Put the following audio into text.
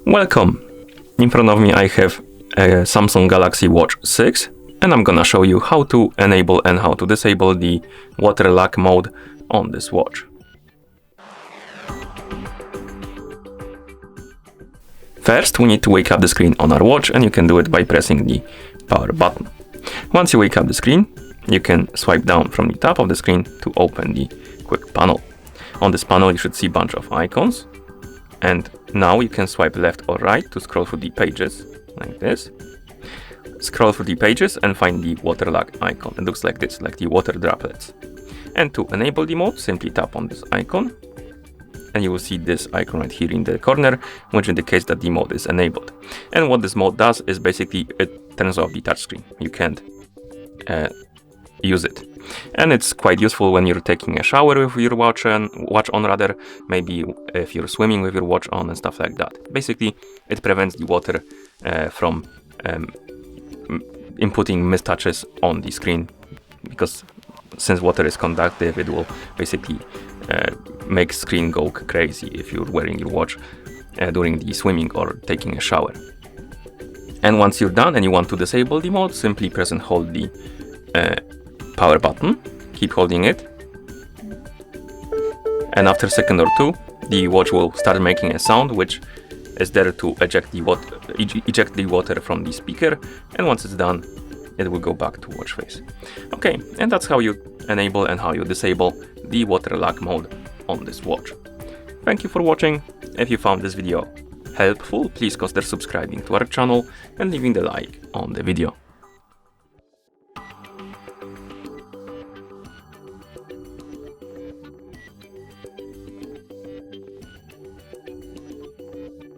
Welcome! In front of me I have a Samsung Galaxy Watch 6 and I'm gonna show you how to enable and how to disable the water lock mode on this watch. First we need to wake up the screen on our watch, and you can do it by pressing the power button. Once you wake up the screen, you can swipe down from the top of the screen to open the quick panel. On this panel you should see a bunch of icons, and now you can swipe left or right to scroll through the pages, like this. Scroll through the pages and find the water lock icon. It looks like this, like the water droplets. And to enable the mode, simply tap on this icon, and you will see this icon right here in the corner, which indicates that the mode is enabled. And what this mode does is basically it turns off the touchscreen. You can't use it. And it's quite useful when you're taking a shower with your watch on, maybe if you're swimming with your watch on and stuff like that. Basically, it prevents the water from inputting mistouches on the screen, because since water is conductive, it will basically make screen go crazy if you're wearing your watch during the swimming or taking a shower. And once you're done and you want to disable the mode, simply press and hold the power button, keep holding it, and after a second or two the watch will start making a sound which is there to eject the water from the speaker, and once it's done it will go back to watch face. Okay, and that's how you enable and how you disable the water lock mode on this watch. Thank you for watching. If you found this video helpful, please consider subscribing to our channel and leaving the like on the video.